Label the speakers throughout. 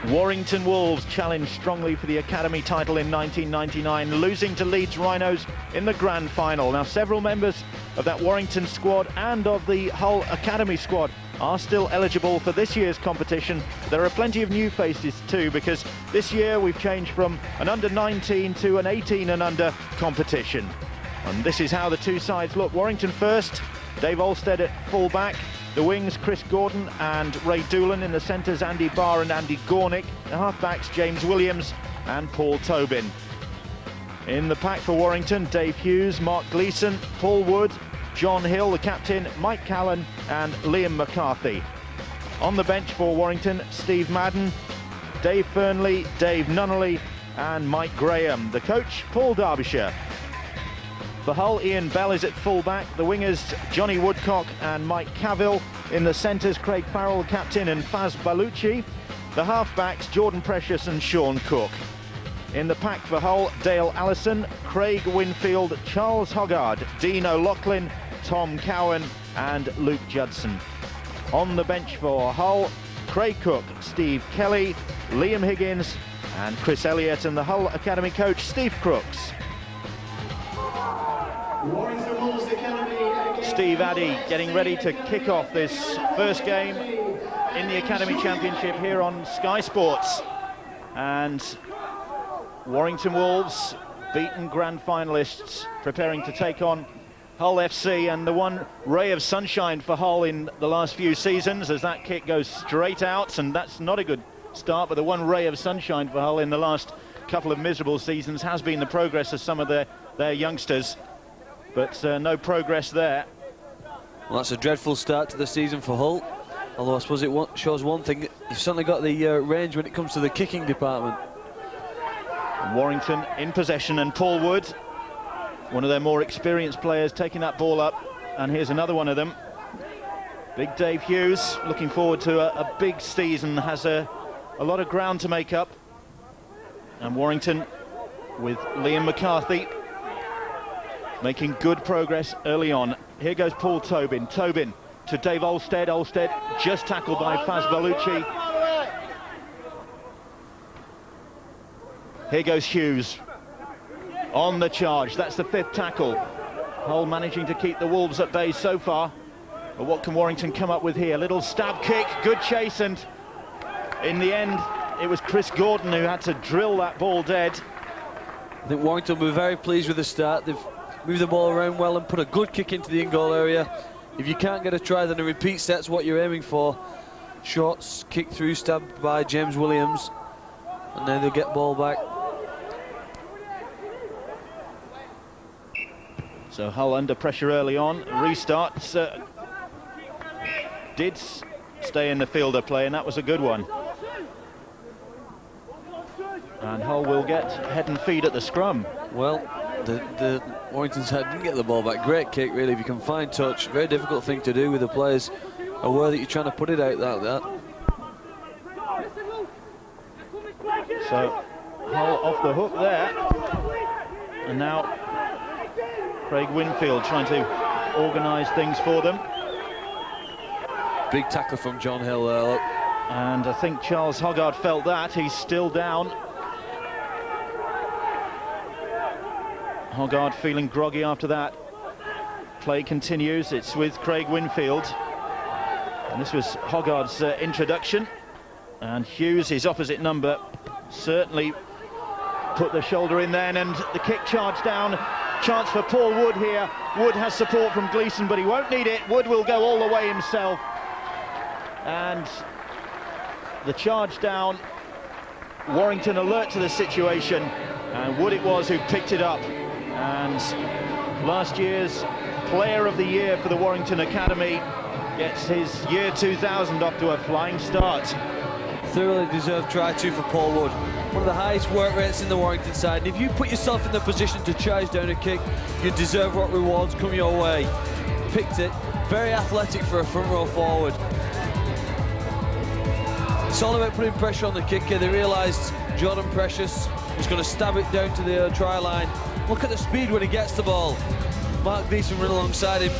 Speaker 1: Warrington Wolves challenged strongly for the Academy title in 1999, losing to Leeds Rhinos in the grand final. Now, several members of that Warrington squad and of the Hull Academy squad are still eligible for this year's competition. There are plenty of new faces too, because this year we've changed from an under-19 to an 18 and under competition. And this is how the two sides look. Warrington first, Dave Olstead at full-back. The wings, Chris Gordon and Ray Doolan. In the centres, Andy Barr and Andy Gornick. The half-backs, James Williams and Paul Tobin. In the pack for Warrington, Dave Hughes, Mark Gleeson, Paul Wood, John Hill, the captain, Mike Callan and Liam McCarthy. On the bench for Warrington, Steve Madden, Dave Fernley, Dave Nunnally and Mike Graham. The coach, Paul Derbyshire. For Hull, Ian Bell is at full-back. The wingers, Johnny Woodcock and Mike Cavill. In the centres, Craig Farrell, the captain, and Faz Balucci. The half-backs, Jordan Precious and Sean Cook. In the pack for Hull, Dale Allison, Craig Winfield, Charles Hoggard, Dean O'Loughlin, Tom Cowan and Luke Judson. On the bench for Hull, Craig Cook, Steve Kelly, Liam Higgins and Chris Elliott, and the Hull Academy coach, Steve Crooks. Steve Addy getting ready to kick off this first game in the Academy Championship here on Sky Sports. And Warrington Wolves, beaten grand finalists, preparing to take on Hull FC, and the one ray of sunshine for Hull in the last few seasons, as that kick goes straight out, and that's not a good start, but the one ray of sunshine for Hull in the last couple of miserable seasons has been the progress of some of their youngsters, but no progress there.
Speaker 2: Well, that's a dreadful start to the season for Hull, although I suppose it shows one thing: they've certainly got the range when it comes to the kicking department.
Speaker 1: Warrington in possession, and Paul Wood, one of their more experienced players, taking that ball up, and here's another one of them. Big Dave Hughes, looking forward to a big season, has a lot of ground to make up. And Warrington with Liam McCarthy making good progress early on. Here goes Paul Tobin. Tobin to Dave Olstead. Olstead just tackled by Faz Balucci. Here goes Hughes on the charge. That's the fifth tackle. Hull managing to keep the Wolves at bay so far. But what can Warrington come up with here? Little stab kick, good chase, and in the end it was Chris Gordon who had to drill that ball dead.
Speaker 2: I think Warrington will be very pleased with the start. They've moved the ball around well and put a good kick into the in-goal area. If you can't get a try, then a repeat set's what you're aiming for. Shots kicked through, stabbed by James Williams, and then they'll get ball back.
Speaker 1: So Hull under pressure early on. Restarts did stay in the fielder play, and that was a good one. And Hull will get head and feet at the scrum.
Speaker 2: Well, the Warrington side didn't get the ball back. Great kick, really, if you can find touch. Very difficult thing to do with the players aware that you're trying to put it out like that.
Speaker 1: So Hull off the hook there. And now Craig Winfield trying to organise things for them.
Speaker 2: Big tackle from John Hill there, look.
Speaker 1: And I think Charles Hoggard felt that. He's still down. Hoggard feeling groggy after that. Play continues. It's with Craig Winfield. And this was Hoggard's introduction. And Hughes, his opposite number, certainly put the shoulder in then, and the kick charged down. Chance for Paul Wood here. Wood has support from Gleeson, but he won't need it. Wood will go all the way himself. And the charge down. Warrington alert to the situation, and Wood it was who picked it up. And last year's Player of the Year for the Warrington Academy gets his year 2000 off to a flying start.
Speaker 2: Thoroughly deserved try two for Paul Wood. One of the highest work rates in the Warrington side. And if you put yourself in the position to charge down a kick, you deserve what rewards come your way. Picked it. Very athletic for a front row forward. It's all about putting pressure on the kicker. They realised Jordan Precious was going to stab it down to the try line. Look at the speed when he gets the ball. Mark Gleeson ran alongside him.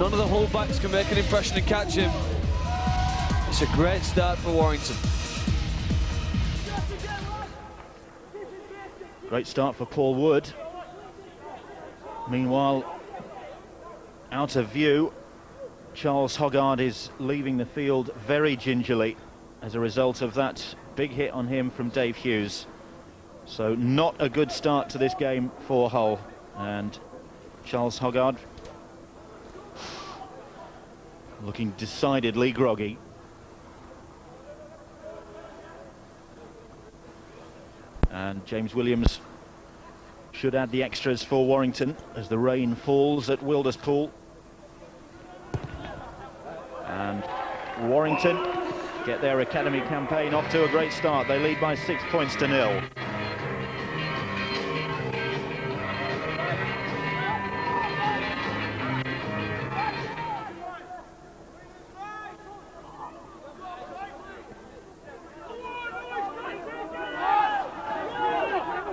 Speaker 2: None of the full-backs can make an impression and catch him. It's a great start for Warrington.
Speaker 1: Great start for Paul Wood. Meanwhile, out of view, Charles Hoggard is leaving the field very gingerly as a result of that big hit on him from Dave Hughes. So not a good start to this game for Hull, and Charles Hoggard looking decidedly groggy. And James Williams should add the extras for Warrington as the rain falls at Wilderspool. And Warrington get their academy campaign off to a great start. They lead by 6 points to 0.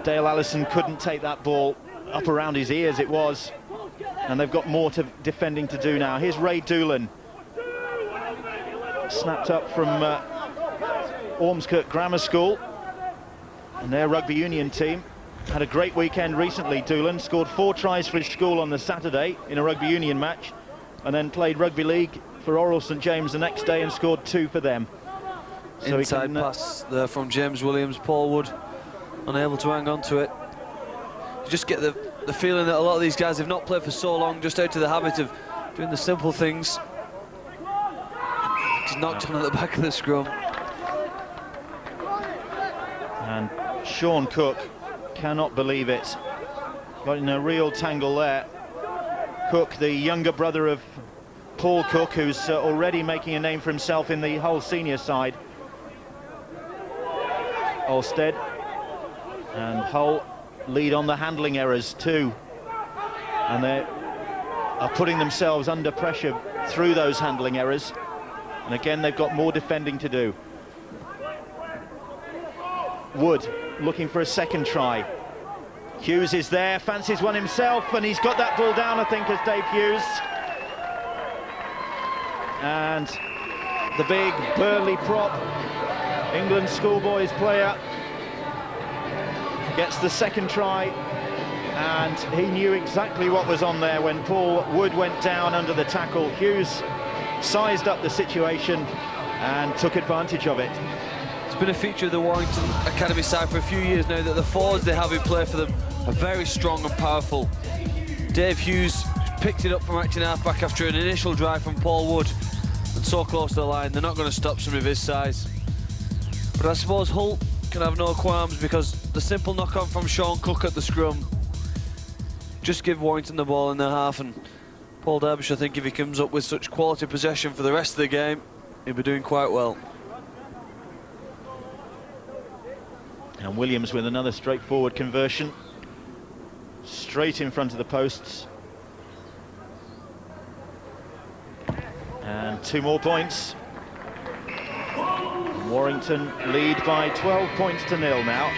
Speaker 1: Dale Allison couldn't take that ball up around his ears, it was, and they've got more defending to do now. Here's Ray Doolan, snapped up from Ormskirk Grammar School, and their rugby union team had a great weekend recently. Doolan scored 4 tries for his school on the Saturday in a rugby union match, and then played rugby league for Oral St James the next day and scored 2 for them. So
Speaker 2: inside pass there from James Williams. Paul Wood unable to hang on to it. You just get the feeling that a lot of these guys have not played for so long, just out of the habit of doing the simple things. Just knocked on at the back of the scrum.
Speaker 1: And Sean Cook cannot believe it. Got in a real tangle there. Cook, the younger brother of Paul Cook, who's already making a name for himself in the Hull senior side. Olstead and Hull lead on the handling errors too, and they are putting themselves under pressure through those handling errors, and again they've got more defending to do. Wood looking for a second try. Hughes is there, fancies one himself, and he's got that ball down, I think, as Dave Hughes. And the big burly prop, England schoolboys player, gets the second try, and he knew exactly what was on there when Paul Wood went down under the tackle. Hughes sized up the situation and took advantage of it.
Speaker 2: It's been a feature of the Warrington Academy side for a few years now that the forwards they have in play for them are very strong and powerful. Dave Hughes picked it up from acting half-back after an initial drive from Paul Wood, and so close to the line, they're not going to stop some of his size. But I suppose Hull can have no qualms, because the simple knock-on from Sean Cook at the scrum, just give Warrington the ball in their half, and Paul Derbyshire, I think if he comes up with such quality possession for the rest of the game, he'll be doing quite well.
Speaker 1: And Williams with another straightforward conversion, straight in front of the posts. And 2 more points. Warrington lead by 12 points to 0 now.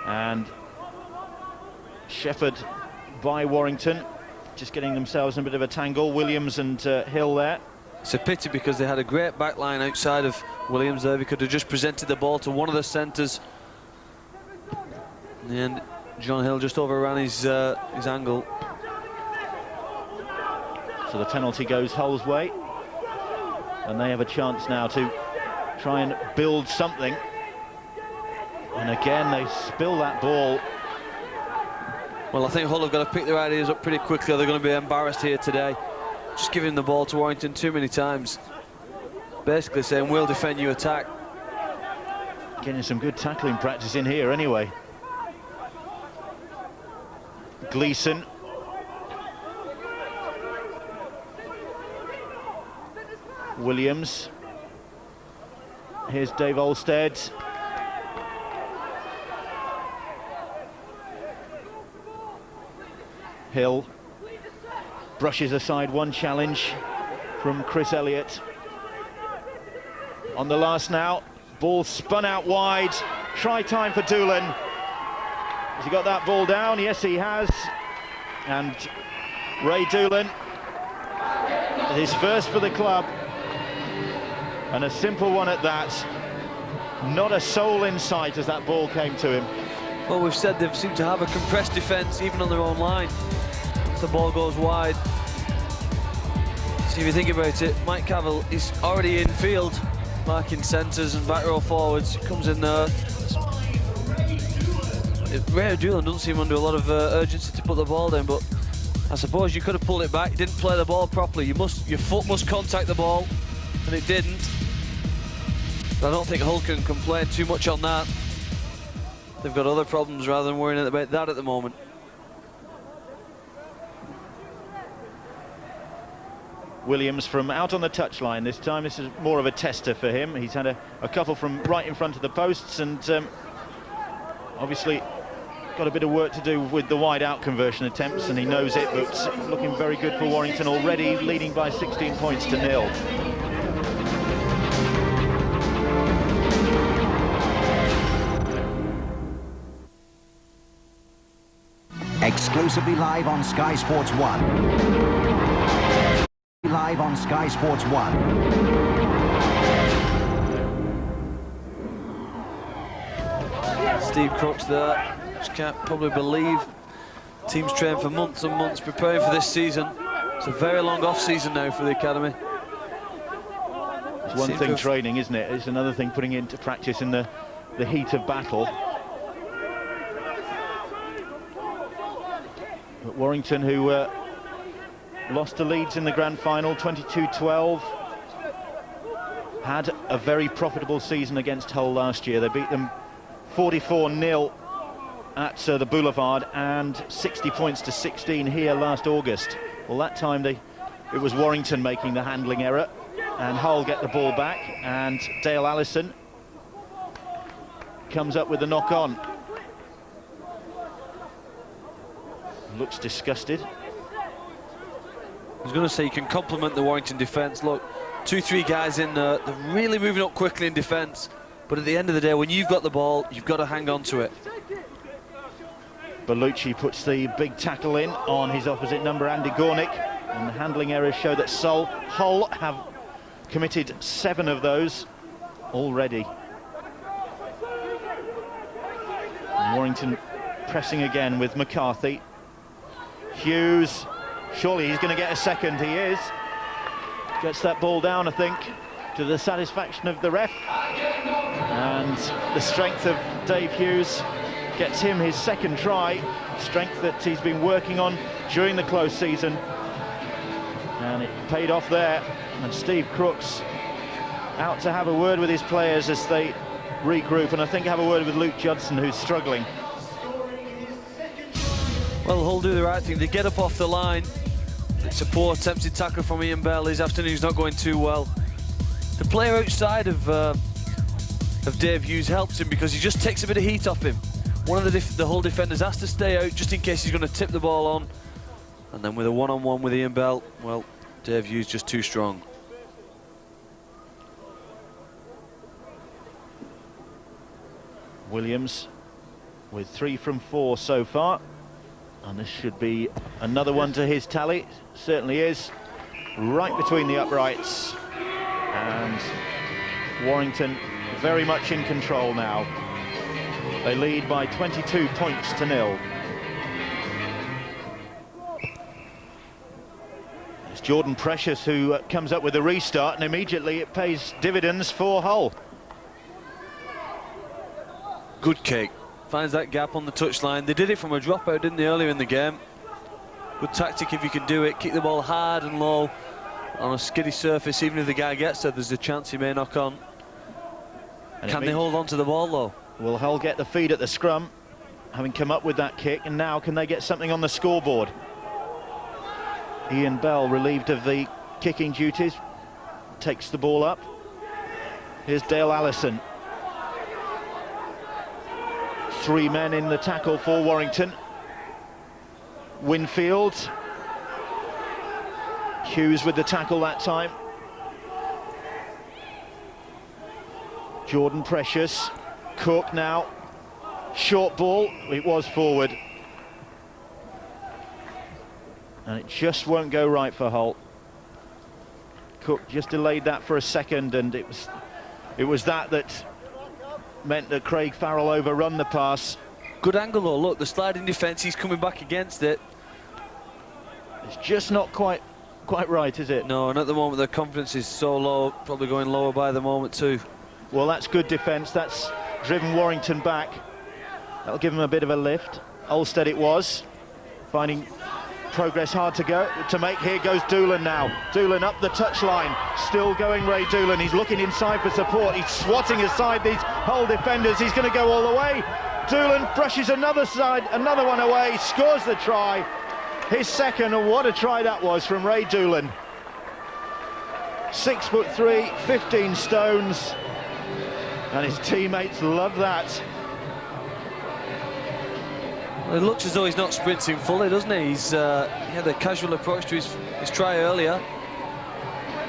Speaker 1: And Shepherd by Warrington, just getting themselves in a bit of a tangle. Williams and Hill there.
Speaker 2: It's a pity, because they had a great back line outside of Williams there. They could have just presented the ball to one of the centres. In the end, John Hill just overran his angle.
Speaker 1: So the penalty goes Hull's way, and they have a chance now to try and build something. And again, they spill that ball.
Speaker 2: Well, I think Hull have got to pick their ideas up pretty quickly, or they're going to be embarrassed here today. Just giving the ball to Warrington too many times. Basically saying, we'll defend, you attack.
Speaker 1: Getting some good tackling practice in here anyway. Gleeson. Williams. Here's Dave Olstead. Hill brushes aside one challenge from Chris Elliott. On the last now, ball spun out wide. Try time for Doolan. Has he got that ball down? Yes, he has. And Ray Doolan His first for the club, and a simple one at that. Not a soul in sight as that ball came to him.
Speaker 2: Well, we've said they seem to have a compressed defence even on their own line. The ball goes wide. So if you think about it, Mike Cavill is already in field, marking centres and back row forwards. He comes in there. Ray O'Doolan doesn't seem under a lot of urgency to put the ball down, but I suppose you could have pulled it back. Didn't play the ball properly. Your foot must contact the ball, and it didn't. But I don't think Hull can complain too much on that. They've got other problems rather than worrying about that at the moment.
Speaker 1: Williams from out on the touchline this time. This is more of a tester for him. He's had a couple from right in front of the posts, and obviously got a bit of work to do with the wide out conversion attempts, and he knows it, but looking very good for Warrington already, leading by 16 points to 0.
Speaker 3: Exclusively live on Sky Sports 1. Live on Sky Sports 1.
Speaker 2: Steve Crooks there. Just can't probably believe teams train for months and months preparing for this season. It's a very long off-season now for the academy.
Speaker 1: It's one thing training, isn't it? It's another thing putting into practice in the heat of battle. But Warrington, who lost to Leeds in the grand final 22-12, had a very profitable season against Hull last year. They beat them 44-0 at the Boulevard and 60 points to 16 here last August. Well, that time it was Warrington making the handling error, and Hull get the ball back, and Dale Allison comes up with the knock-on. Looks disgusted.
Speaker 2: I was going to say, you can compliment the Warrington defence. Look, 2-3 guys in there, they're really moving up quickly in defence, but at the end of the day, when you've got the ball, you've got to hang on to it.
Speaker 1: Bellucci puts the big tackle in on his opposite number, Andy Gornick, and the handling errors show that Hull have committed 7 of those already. And Warrington pressing again with McCarthy. Hughes, surely he's going to get a second. He is. Gets that ball down, I think, to the satisfaction of the ref. And the strength of Dave Hughes gets him his second try, strength that he's been working on during the close season. And it paid off there. And Steve Crooks out to have a word with his players as they regroup, and I think have a word with Luke Judson, who's struggling.
Speaker 2: Well, Hull do the right thing. They get up off the line. It's a poor attempted tackle from Ian Bell. His afternoon's not going too well. The player outside of Dave Hughes helps him because he just takes a bit of heat off him. One of the Hull defenders has to stay out just in case he's going to tip the ball on. And then with a one-on-one with Ian Bell, well, Dave Hughes just too strong.
Speaker 1: Williams with 3 from 4 so far, and this should be another one to his tally. Certainly is. Right between the uprights, and Warrington very much in control now. They lead by 22 points to 0. It's Jordan Precious who comes up with a restart, and immediately it pays dividends for Hull.
Speaker 2: Good kick. Finds that gap on the touchline. They did it from a dropout, didn't they, earlier in the game? Good tactic if you can do it. Kick the ball hard and low on a skiddy surface. Even if the guy gets there, there's a chance he may knock on. And can they hold on to the ball, though?
Speaker 1: Will Hull get the feed at the scrum, having come up with that kick, and now can they get something on the scoreboard? Ian Bell, relieved of the kicking duties, takes the ball up. Here's Dale Allison. 3 men in the tackle for Warrington. Winfield. Hughes with the tackle that time. Jordan Precious. Cook now. Short ball. It was forward. And it just won't go right for Hull. Cook just delayed that for a second, and it was that meant that Craig Farrell overrun the pass.
Speaker 2: Good angle though, look, the sliding defence, he's coming back against it.
Speaker 1: It's just not quite right, is it?
Speaker 2: No, and at the moment their confidence is so low, probably going lower by the moment too.
Speaker 1: Well, that's good defence, that's driven Warrington back. That'll give him a bit of a lift. Olstead it was, finding progress hard to make. Here goes Doolan now. Doolan up the touchline, still going Ray Doolan. He's looking inside for support. He's swatting aside these Hull defenders. He's going to go all the way. Doolan brushes another one away, scores the try. His second, and what a try that was from Ray Doolan. 6'3", 15 stones, and his teammates love that.
Speaker 2: It looks as though he's not sprinting fully, doesn't he? He had a casual approach to his try earlier.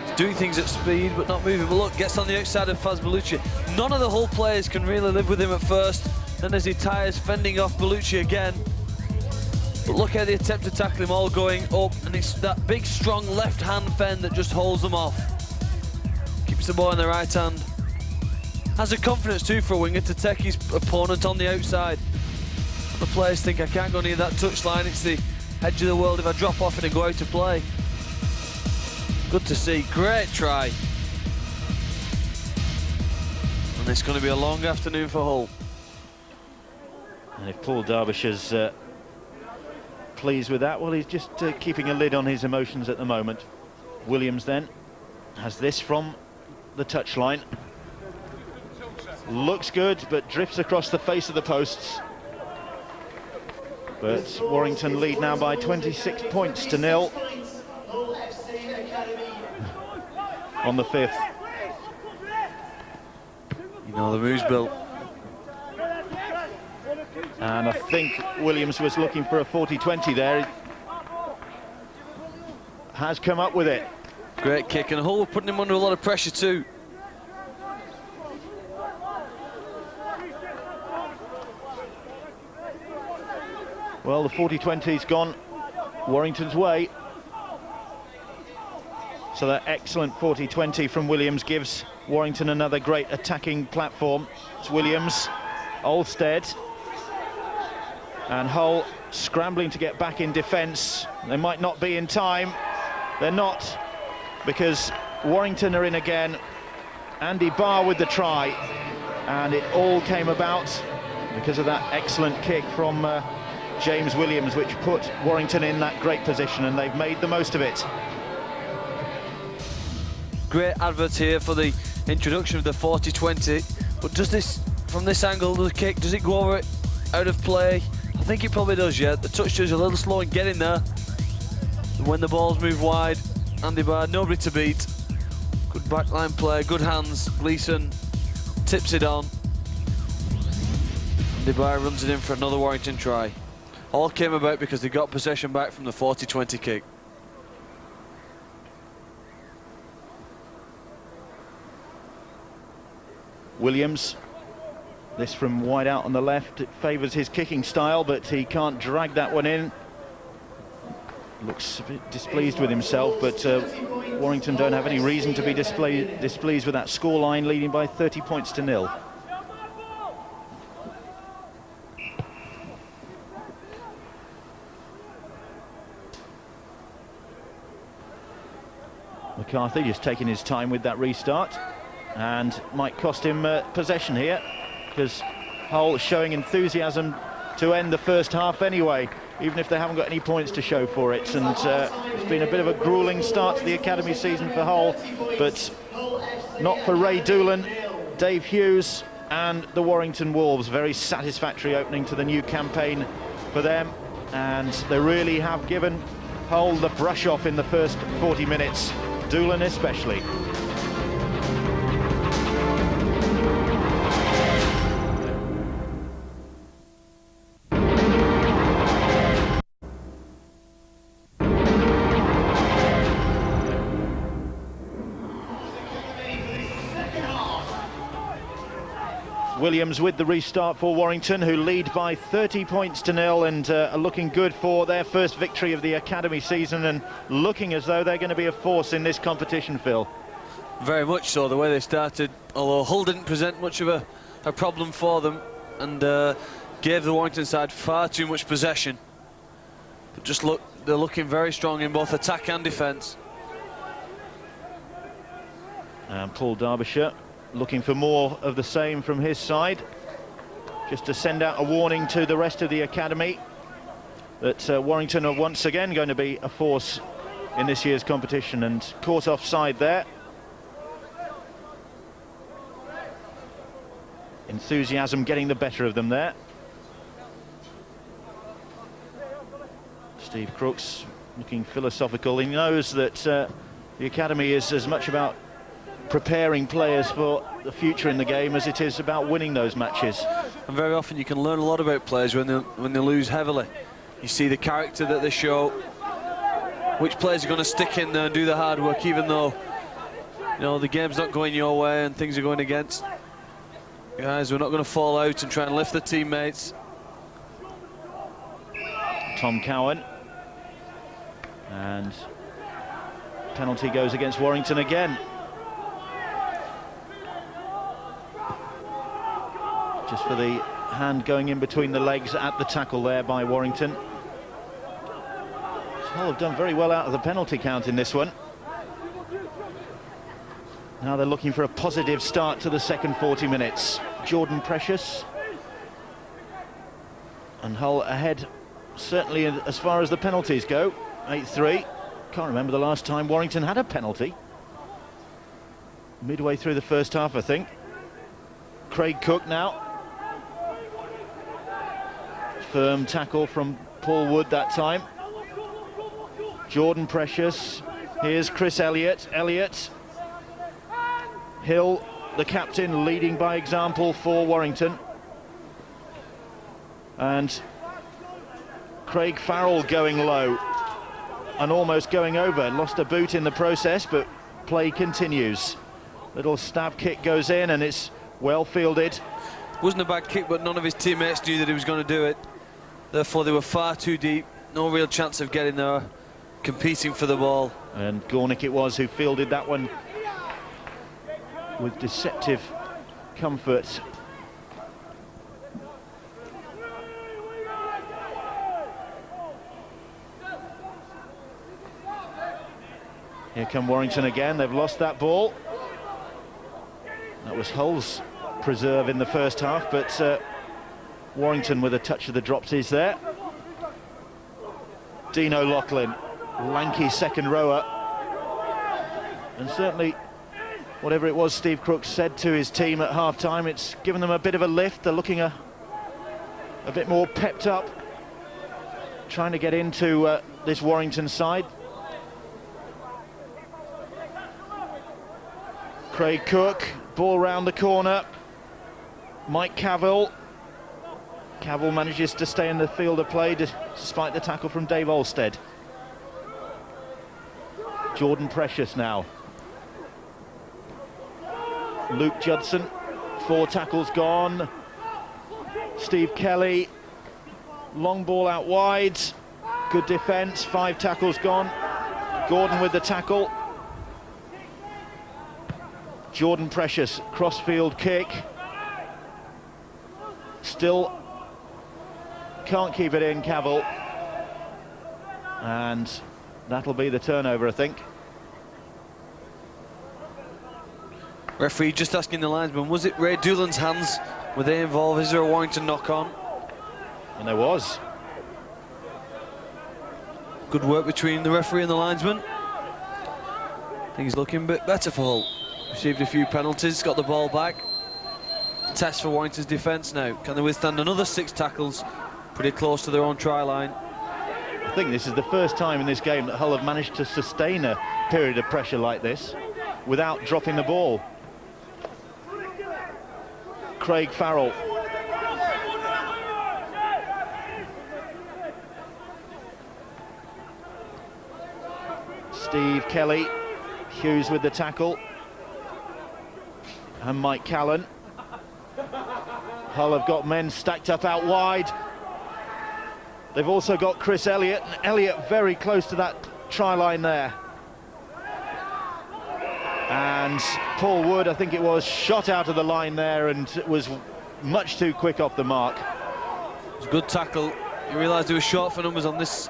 Speaker 2: He's doing things at speed, but not moving. But look, gets on the outside of Faz Bellucci. None of the Hull players can really live with him at first. Then as he tires, fending off Bellucci again. But look at the attempt to tackle him, all going up. And it's that big, strong left-hand fend that just holds them off. Keeps the ball in the right hand. Has the confidence, too, for a winger to take his opponent on the outside. The players think, I can't go near that touchline, it's the edge of the world if I drop off it and go out to play. Good to see, great try. And it's going to be a long afternoon for Hull.
Speaker 1: And if Paul Derbyshire's pleased with that, well, he's just keeping a lid on his emotions at the moment. Williams then has this from the touchline. Looks good, but drifts across the face of the posts. But Warrington lead now by 26 points to 0 on the 5th.
Speaker 2: You know the moves, Bill.
Speaker 1: And I think Williams was looking for a 40-20 there. Has come up with it.
Speaker 2: Great kick, and Hull were putting him under a lot of pressure too.
Speaker 1: Well, the 40-20's gone Warrington's way. So that excellent 40-20 from Williams gives Warrington another great attacking platform. It's Williams, Olstead, and Hull scrambling to get back in defence. They might not be in time. They're not, because Warrington are in again. Andy Barr with the try, and it all came about because of that excellent kick from James Williams, which put Warrington in that great position, and they've made the most of it.
Speaker 2: Great advert here for the introduction of the 40-20, but does this, from this angle, the kick, does it go over it, out of play? I think it probably does, yeah. The touch is a little slow in getting there. When the balls move wide, Andy Barr, nobody to beat. Good backline play, good hands. Gleeson tips it on. Andy Barr runs it in for another Warrington try. All came about because they got possession back from the 40-20 kick.
Speaker 1: Williams, this from wide out on the left. It favours his kicking style, but he can't drag that one in. Looks a bit displeased with himself, but Warrington don't have any reason to be displeased with that scoreline, leading by 30 points to 0. McCarthy just taking his time with that restart, and might cost him possession here, because Hull showing enthusiasm to end the first half anyway, even if they haven't got any points to show for it. And it's been a bit of a gruelling start to the academy season for Hull, but not for Ray Doolan, Dave Hughes and the Warrington Wolves. Very satisfactory opening to the new campaign for them, and they really have given Hull the brush off in the first 40 minutes, Doolan especially. Williams with the restart for Warrington, who lead by 30 points to 0 and are looking good for their first victory of the academy season, and looking as though they're going to be a force in this competition, Phil.
Speaker 2: Very much so, the way they started, although Hull didn't present much of a problem for them and gave the Warrington side far too much possession. But just look, they're looking very strong in both attack and defence.
Speaker 1: And Paul Derbyshire looking for more of the same from his side, just to send out a warning to the rest of the academy that Warrington are once again going to be a force in this year's competition. And caught offside there. Enthusiasm getting the better of them there. Steve Crooks looking philosophical. He knows that the academy is as much about preparing players for the future in the game as it is about winning those matches.
Speaker 2: And very often you can learn a lot about players when they lose heavily. You see the character that they show, which players are going to stick in there and do the hard work, even though, you know, the game's not going your way and things are going against. Guys, we're not going to fall out and try and lift the teammates.
Speaker 1: Tom Cowan. And penalty goes against Warrington again. Just for the hand going in between the legs at the tackle there by Warrington. Hull have done very well out of the penalty count in this one. Now they're looking for a positive start to the second 40 minutes. Jordan Precious. And Hull ahead, certainly as far as the penalties go. 8-3. Can't remember the last time Warrington had a penalty. Midway through the first half, I think. Craig Cook now. Firm tackle from Paul Wood that time. Jordan Precious. Here's Chris Elliott. Hill, the captain, leading by example for Warrington. And Craig Farrell going low and almost going over. Lost a boot in the process, but play continues. Little stab kick goes in and it's well fielded.
Speaker 2: Wasn't a bad kick, but none of his teammates knew that he was going to do it. Therefore, they were far too deep. No real chance of getting there, competing for the ball.
Speaker 1: And Gornick it was who fielded that one with deceptive comfort. Here come Warrington again. They've lost that ball. That was Hull's preserve in the first half, but Warrington with a touch of the dropsies there. Dean O'Loughlin, lanky second rower, and certainly whatever it was Steve Crooks said to his team at half-time, it's given them a bit of a lift. They're looking a bit more pepped up, trying to get into this Warrington side. Craig Cook, ball round the corner. Mike Cavill. Cavill manages to stay in the field of play despite the tackle from Dave Olstead. Jordan Precious now. Luke Judson, 4 tackles gone. Steve Kelly, long ball out wide. Good defence, 5 tackles gone. Gordon with the tackle. Jordan Precious, cross-field kick. Still can't keep it in, Cavill. And that'll be the turnover, I think.
Speaker 2: Referee just asking the linesman, was it Ray Doolan's hands? Were they involved? Is there a Warrington knock-on?
Speaker 1: And there was.
Speaker 2: Good work between the referee and the linesman. Things looking a bit better for Hull. Received a few penalties, got the ball back. Test for Warrington's defence now. Can they withstand another 6 tackles pretty close to their own try line?
Speaker 1: I think this is the first time in this game that Hull have managed to sustain a period of pressure like this without dropping the ball. Craig Farrell. Steve Kelly. Hughes with the tackle. And Mike Callan. Hull have got men stacked up out wide. They've also got Chris Elliott, and Elliott very close to that try line there. And Paul Wood, I think it was, shot out of the line there and was much too quick off the mark.
Speaker 2: It was a good tackle. You realise they were short for numbers on this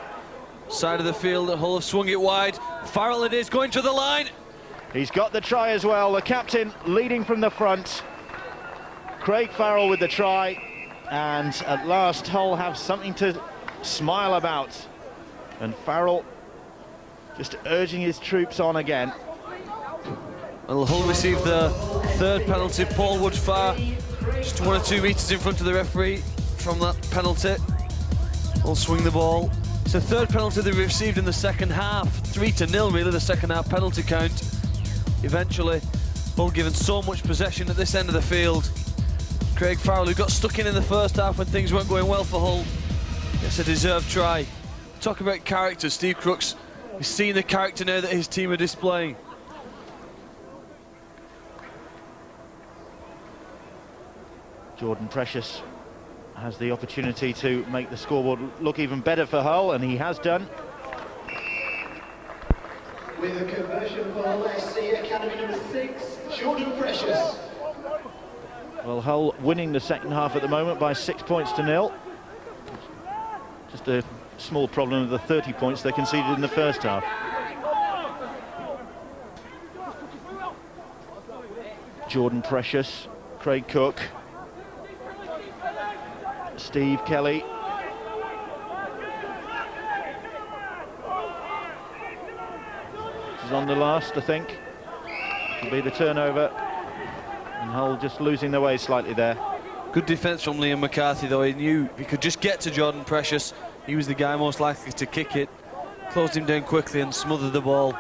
Speaker 2: side of the field. Hull have swung it wide. Farrell it is, going to the line.
Speaker 1: He's got the try as well. The captain leading from the front. Craig Farrell with the try. And at last, Hull have something to smile about. And Farrell just urging his troops on again.
Speaker 2: Well, Hull received the third penalty. Paul Wood far, just 1 or 2 metres in front of the referee from that penalty. Hull swing the ball. It's the third penalty they received in the second half. 3-0 really, the second half penalty count. Eventually, Hull given so much possession at this end of the field. Craig Farrell, who got stuck in the first half when things weren't going well for Hull, gets a deserved try. Talk about character, Steve Crooks is seeing the character now that his team are displaying.
Speaker 1: Jordan Precious has the opportunity to make the scoreboard look even better for Hull, and he has done.
Speaker 4: With a conversion for Hull SC Academy number 6, Jordan Precious.
Speaker 1: Well, Hull winning the second half at the moment by 6 points to 0. Just a small problem of the 30 points they conceded in the first half. Jordan Precious, Craig Cook, Steve Kelly. This is on the last, I think. It'll be the turnover. And Hull just losing their way slightly there.
Speaker 2: Good defence from Liam McCarthy, though. He knew if he could just get to Jordan Precious, he was the guy most likely to kick it. Closed him down quickly and smothered the ball.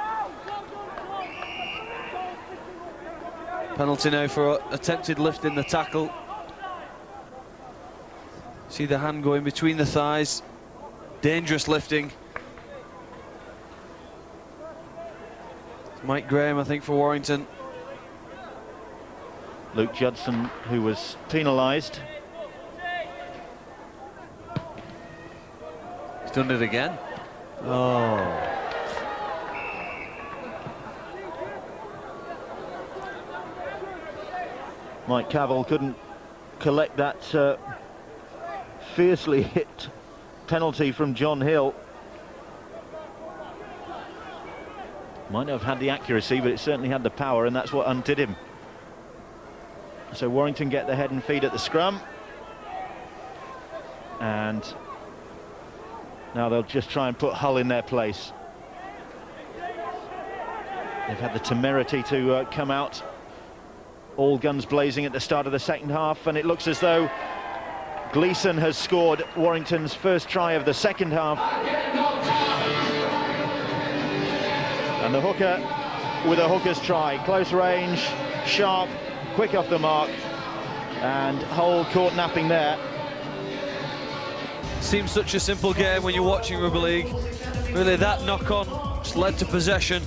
Speaker 2: Penalty now for attempted lift in the tackle. See the hand going between the thighs. Dangerous lifting. Mike Graham, I think, for Warrington.
Speaker 1: Luke Judson, who was penalised.
Speaker 2: He's done it again. Oh.
Speaker 1: Mike Cavell couldn't collect that fiercely hit penalty from John Hill. Might not have had the accuracy, but it certainly had the power, and that's what undid him. So Warrington get the head and feet at the scrum, and now they'll just try and put Hull in their place. They've had the temerity to come out all guns blazing at the start of the second half, and it looks as though Gleeson has scored Warrington's first try of the second half. And the hooker with a hooker's try. Close range, sharp, quick off the mark, and Hull caught napping there.
Speaker 2: Seems such a simple game when you're watching rugby league. Really, that knock-on just led to possession.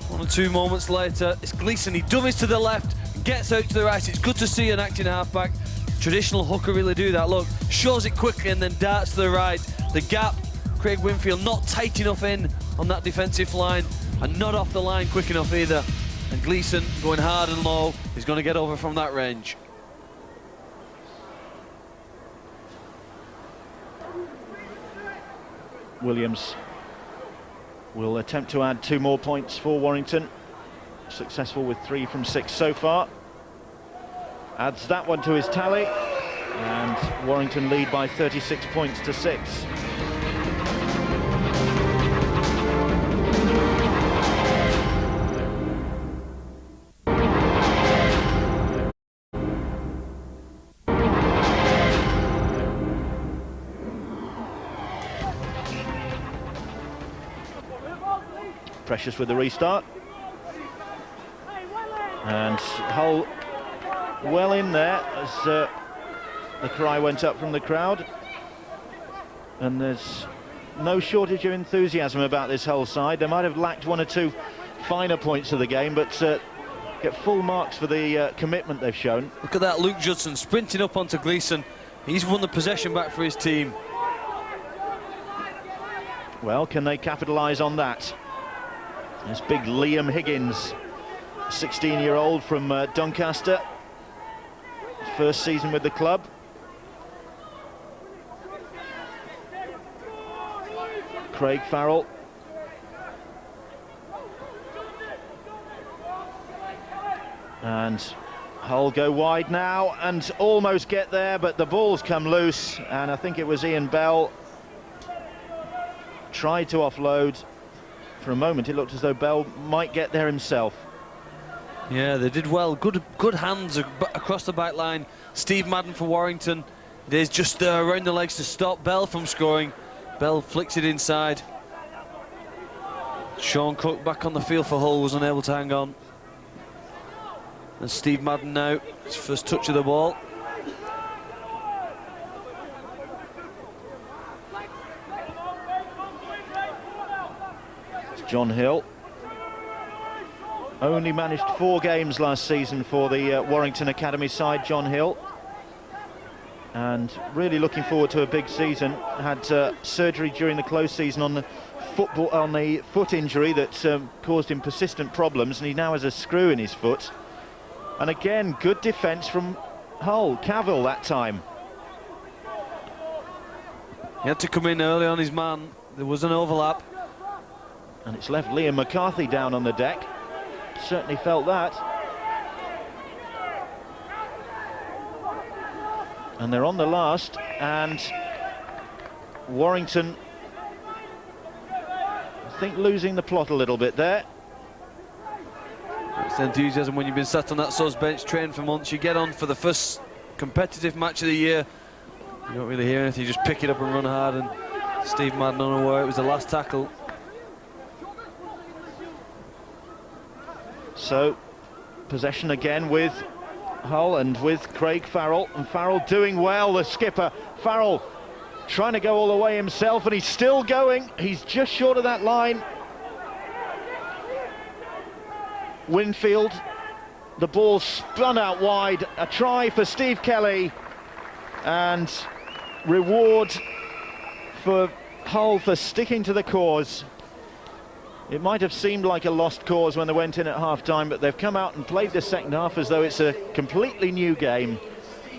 Speaker 2: 1 or 2 moments later, it's Gleeson. He dummies to the left, gets out to the right. It's good to see an acting halfback. Traditional hooker really do that. Look, shows it quickly and then darts to the right. The gap, Craig Winfield not tight enough in on that defensive line and not off the line quick enough either. And Gleeson going hard and low. He's going to get over from that range.
Speaker 1: Williams will attempt to add 2 more points for Warrington. Successful with 3 from 6 so far. Adds that one to his tally, and Warrington lead by 36 points to 6. Precious with the restart, and Hull well in there as the cry went up from the crowd, and there's no shortage of enthusiasm about this Hull side. They might have lacked 1 or 2 finer points of the game, but get full marks for the commitment they've shown.
Speaker 2: Look at that, Luke Judson sprinting up onto Gleeson. He's won the possession back for his team.
Speaker 1: Well, can they capitalise on that? There's big Liam Higgins, 16-year-old from Doncaster. First season with the club. Craig Farrell. And Hull go wide now and almost get there, but the ball's come loose, and I think it was Ian Bell tried to offload. For a moment it looked as though Bell might get there himself.
Speaker 2: Yeah, they did well. Good hands across the back line. Steve Madden for Warrington. It is just around the legs to stop Bell from scoring. Bell flicks it inside. Sean Cook back on the field for Hull, was unable to hang on. And Steve Madden now, his first touch of the ball.
Speaker 1: It's John Hill. Only managed 4 games last season for the Warrington Academy side, John Hill. And really looking forward to a big season. Had surgery during the close season on the foot injury that caused him persistent problems, and he now has a screw in his foot. And again, good defence from Hull. Cavill that time.
Speaker 2: He had to come in early on his man. There was an overlap.
Speaker 1: And it's left Liam McCarthy down on the deck. Certainly felt that. And they're on the last, and Warrington, I think, losing the plot a little bit there.
Speaker 2: It's enthusiasm when you've been sat on that Sus bench, trained for months. You get on for the first competitive match of the year. You don't really hear anything, you just pick it up and run hard, and Steve Madden unaware it was the last tackle.
Speaker 1: So, possession again with Hull and with Craig Farrell, and Farrell doing well, the skipper. Farrell trying to go all the way himself, and he's still going. He's just short of that line. Winfield, the ball spun out wide. A try for Steve Kelly, and reward for Hull for sticking to the cause. It might have seemed like a lost cause when they went in at half-time, but they've come out and played the second half as though it's a completely new game,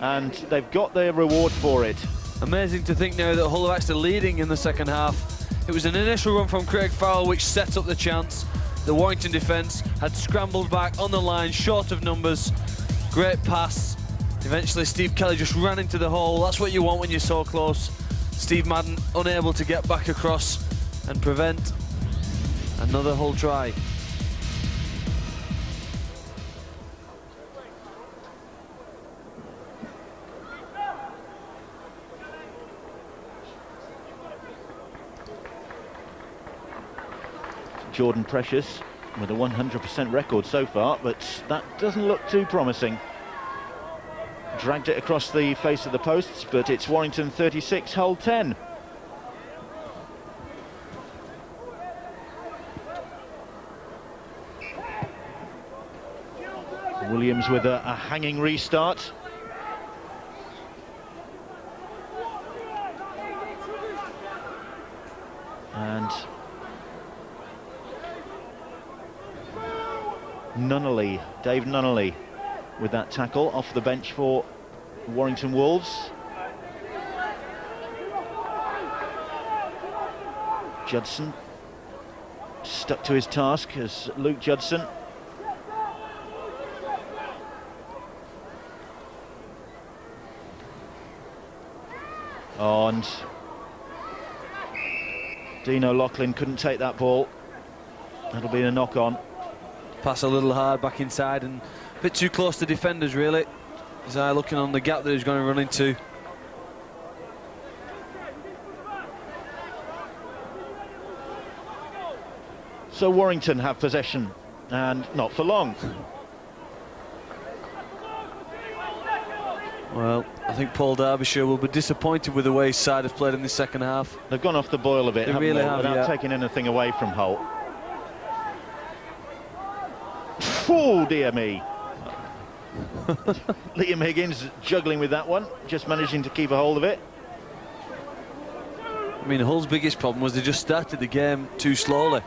Speaker 1: and they've got their reward for it.
Speaker 2: Amazing to think now that Hull are actually leading in the second half. It was an initial run from Craig Farrell which set up the chance. The Warrington defence had scrambled back on the line, short of numbers. Great pass. Eventually Steve Kelly just ran into the hole. That's what you want when you're so close. Steve Madden unable to get back across and prevent another Hull try.
Speaker 1: Jordan Precious with a 100% record so far, but that doesn't look too promising. Dragged it across the face of the posts, but it's Warrington 36, Hull 10. Williams with a hanging restart. And Nunnally, Dave Nunnally with that tackle off the bench for Warrington Wolves. Judson stuck to his task as Luke Judson. And Dean O'Loughlin couldn't take that ball. That'll be a knock-on.
Speaker 2: Pass a little hard back inside and a bit too close to defenders, really. His eye looking on the gap that he's going to run into.
Speaker 1: So Warrington have possession, and not for long.
Speaker 2: Well, I think Paul Derbyshire will be disappointed with the way his side have played in the second half.
Speaker 1: They've gone off the boil a bit, haven't they, without taking anything away from Hull. Oh, dear me. Liam Higgins juggling with that one, just managing to keep a hold of it.
Speaker 2: I mean, Hull's biggest problem was they just started the game too slowly.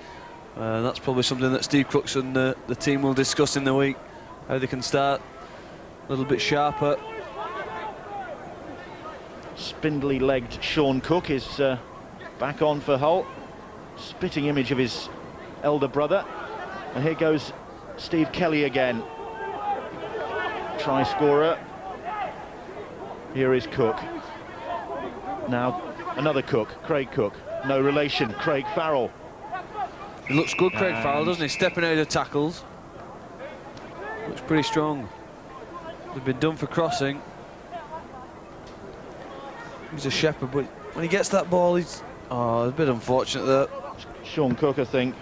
Speaker 2: That's probably something that Steve Crooks and the team will discuss in the week, how they can start a little bit sharper.
Speaker 1: Spindly-legged Sean Cook is back on for Hull. Spitting image of his elder brother. And here goes Steve Kelly again. Try scorer. Here is Cook. Now another Cook, Craig Cook. No relation, Craig Farrell.
Speaker 2: He looks good, Craig Farrell, doesn't he? Stepping out of tackles. Looks pretty strong. They've been done for crossing. He's a shepherd, but when he gets that ball, he's... Oh, it's a bit unfortunate there.
Speaker 1: Sean Cook, I think.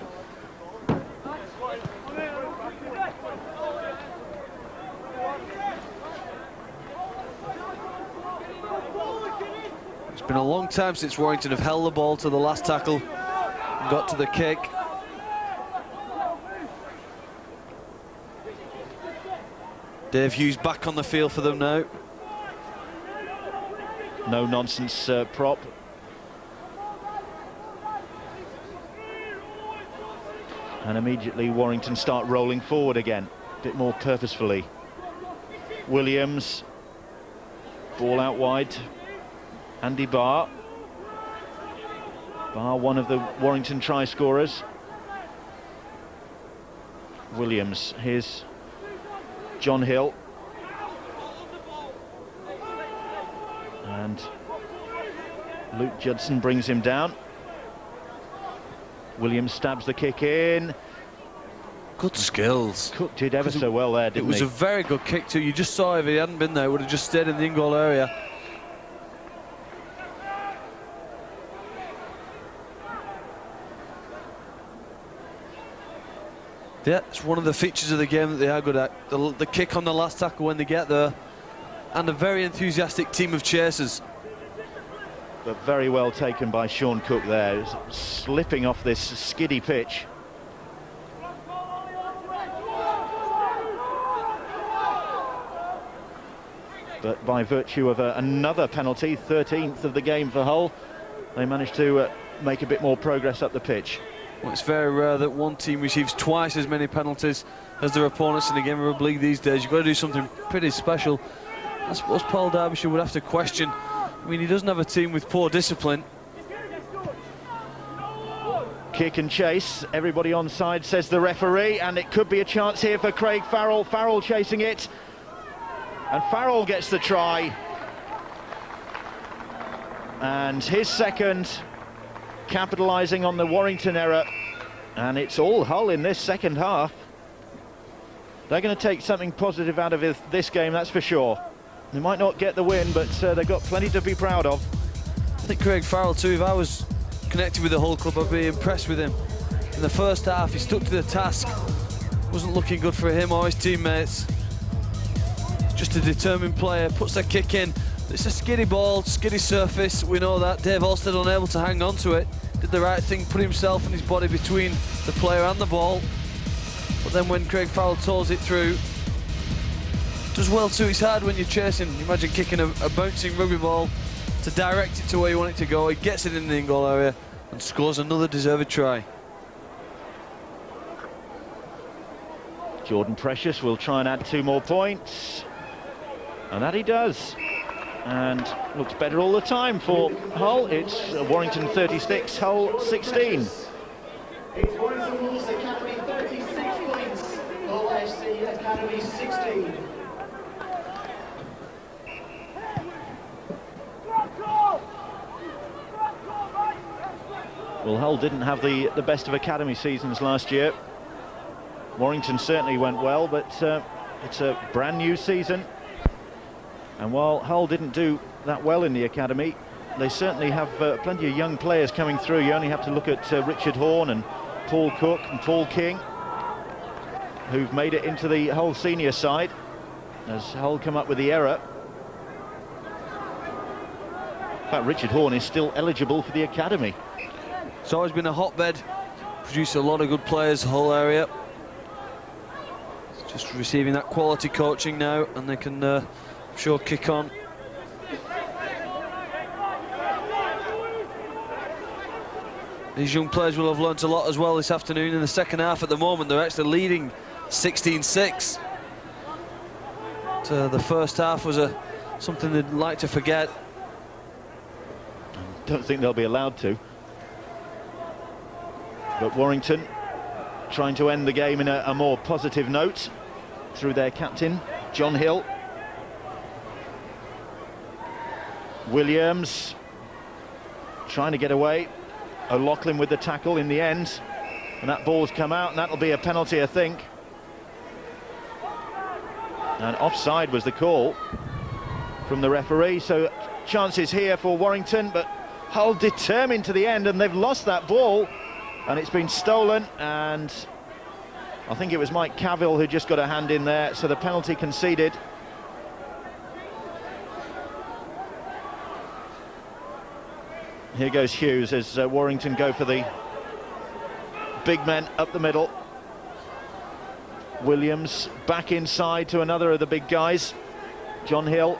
Speaker 2: It's been a long time since Warrington have held the ball to the last tackle and got to the kick. Dave Hughes back on the field for them now.
Speaker 1: No nonsense prop. And immediately Warrington start rolling forward again, a bit more purposefully. Williams, ball out wide. Andy Barr. Barr, one of the Warrington try scorers. Williams, here's John Hill. And Luke Judson brings him down. Williams stabs the kick in.
Speaker 2: Good skills.
Speaker 1: Cook did ever so well there, didn't he?
Speaker 2: It was a very good kick too. You just saw if he hadn't been there, it would have just stayed in the in-goal area. Yeah, it's one of the features of the game that they are good at. The kick on the last tackle when they get there. And a very enthusiastic team of chasers.
Speaker 1: But very well taken by Sean Cook there, slipping off this skiddy pitch. But by virtue of another penalty, 13th of the game for Hull, they managed to make a bit more progress up the pitch.
Speaker 2: Well, it's very rare that one team receives twice as many penalties as their opponents in the Game of Rugby League these days. You've got to do something pretty special. I suppose Paul Derbyshire would have to question. I mean, he doesn't have a team with poor discipline.
Speaker 1: Kick and chase, everybody on side, says the referee, and it could be a chance here for Craig Farrell. Farrell chasing it, and Farrell gets the try. And his second, capitalising on the Warrington error, and it's all Hull in this second half. They're going to take something positive out of this game, that's for sure. They might not get the win, but they've got plenty to be proud of.
Speaker 2: I think Craig Farrell too, if I was connected with the Hull club, I'd be impressed with him. In the first half, he stuck to the task. Wasn't looking good for him or his teammates. Just a determined player, puts that kick in. It's a skiddy ball, skiddy surface, we know that. Dave Alstead unable to hang on to it. Did the right thing, put himself and his body between the player and the ball. But then when Craig Farrell toes it through, does well too. It's hard when you're chasing. You imagine kicking a bouncing rugby ball to direct it to where you want it to go. He gets it in the in-goal area and scores another deserved try.
Speaker 1: Jordan Precious will try and add 2 more points, and that he does. And looks better all the time for Hull. It's Warrington 36, Hull 16.
Speaker 4: It's Warrington Wolves Academy 36 points, Hull FC Academy 16.
Speaker 1: Well, Hull didn't have the best of academy seasons last year. Warrington certainly went well, but it's a brand new season. And while Hull didn't do that well in the academy, they certainly have plenty of young players coming through. You only have to look at Richard Horne and Paul Cook and Paul King, who've made it into the Hull senior side as Hull come up with the error. In fact, Richard Horne is still eligible for the academy.
Speaker 2: It's always been a hotbed, produced a lot of good players, the whole area. Just receiving that quality coaching now, and they can, I'm sure, kick on. These young players will have learnt a lot as well this afternoon in the second half. At the moment, they're actually leading 16-6. The first half was something they'd like to forget.
Speaker 1: Don't think they'll be allowed to. But Warrington trying to end the game in a more positive note through their captain, John Hill. Williams trying to get away. O'Loughlin with the tackle in the end. And that ball's come out, and that'll be a penalty, I think. And offside was the call from the referee, so chances here for Warrington, but Hull determined to the end, and they've lost that ball, and it's been stolen, and I think it was Mike Cavill who just got a hand in there, so the penalty conceded. Here goes Hughes as Warrington go for the big men up the middle. Williams back inside to another of the big guys, John Hill.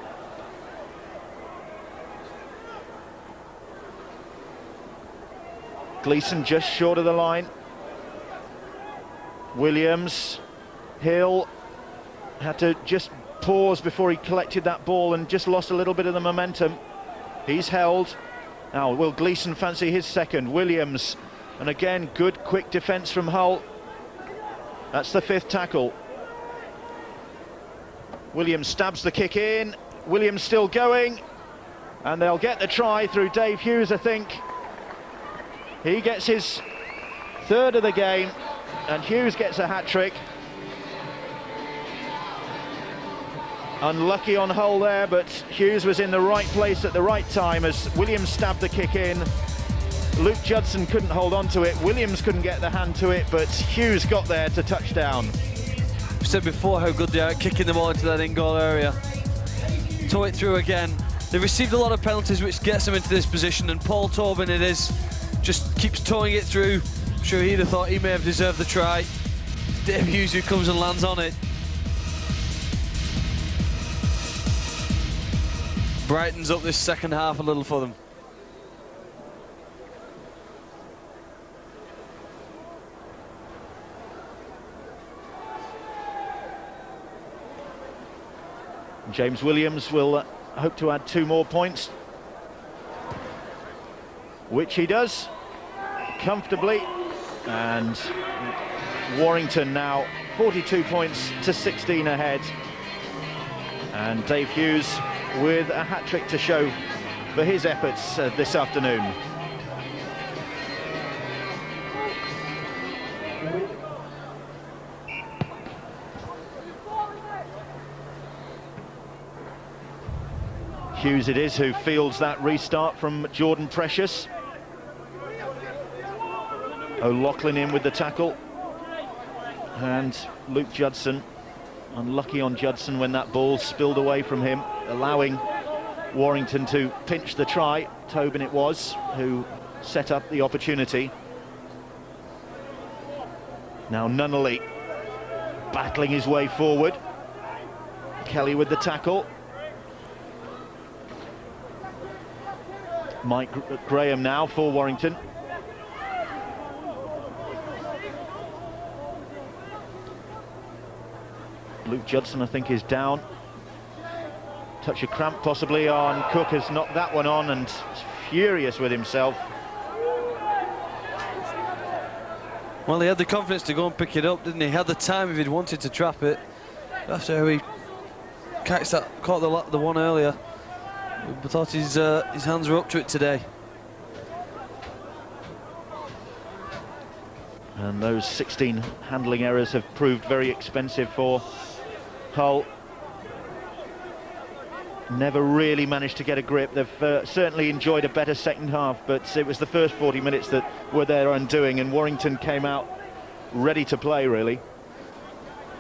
Speaker 1: Gleeson just short of the line. Williams, Hill had to just pause before he collected that ball and just lost a little bit of the momentum. He's held. Now, will Gleeson fancy his second? Williams, and again, good quick defence from Hull. That's the fifth tackle. Williams stabs the kick in. Williams still going, and they'll get the try through Dave Hughes, I think. He gets his third of the game, and Hughes gets a hat-trick. Unlucky on Hull there, but Hughes was in the right place at the right time as Williams stabbed the kick in. Luke Judson couldn't hold on to it. Williams couldn't get the hand to it, but Hughes got there to touchdown.
Speaker 2: We said before how good they are at kicking the ball into that in-goal area. Tow it through again. They received a lot of penalties, which gets them into this position, and Paul Tobin it is, just keeps towing it through. I'm sure he'd have thought he may have deserved the try. Dave Hughes who comes and lands on it. Brightens up this second half a little for them.
Speaker 1: James Williams will hope to add 2 more points, which he does comfortably, and Warrington now 42 points to 16 ahead, and Dave Hughes with a hat-trick to show for his efforts this afternoon. Hughes it is who fields that restart from Jordan Precious. O'Loughlin in with the tackle, and Luke Judson unlucky on Judson when that ball spilled away from him, allowing Warrington to pinch the try. Tobin it was who set up the opportunity. Now Nunnally battling his way forward. Kelly with the tackle. Mike Graham now for Warrington. Luke Judson, I think, is down. Touch of cramp possibly on Cook, has knocked that one on and is furious with himself.
Speaker 2: Well, he had the confidence to go and pick it up, didn't he? He had the time if he'd wanted to trap it. After he caught the one earlier, we thought his hands were up to it today.
Speaker 1: And those 16 handling errors have proved very expensive for Hull. Never really managed to get a grip. They've certainly enjoyed a better second half, but it was the first 40 minutes that were their undoing, and Warrington came out ready to play, really.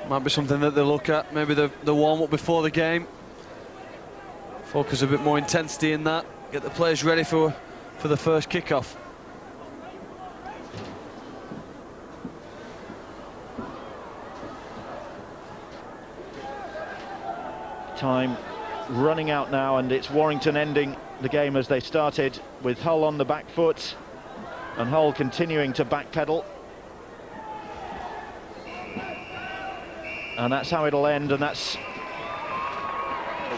Speaker 2: Might be something that they'll look at, maybe the warm-up before the game. Focus a bit more intensity in that, get the players ready for the first kick-off.
Speaker 1: Time running out now, and it's Warrington ending the game as they started, with Hull on the back foot and Hull continuing to backpedal. And that's how it'll end, and that's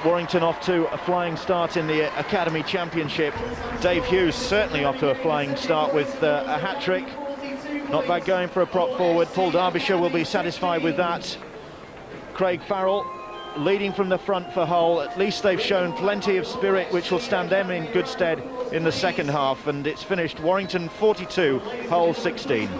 Speaker 1: Warrington off to a flying start in the Academy Championship. Dave Hughes certainly off to a flying start with a hat-trick. Not bad going for a prop forward. Paul Derbyshire will be satisfied with that. Craig Farrell leading from the front for Hull. At least they've shown plenty of spirit, which will stand them in good stead in the second half, and it's finished Warrington 42, Hull 16.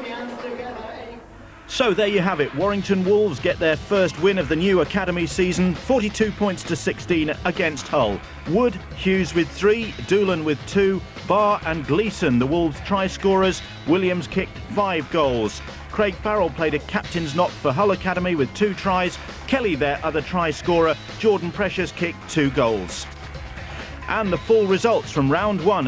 Speaker 1: So there you have it. Warrington Wolves get their first win of the new Academy season, 42 points to 16 against Hull. Wood, Hughes with 3, Doolan with 2, Barr and Gleeson, the Wolves try scorers. Williams kicked 5 goals. Craig Farrell played a captain's knock for Hull Academy with 2 tries. Kelly, their other try scorer. Jordan Precious kicked 2 goals. And the full results from round 1.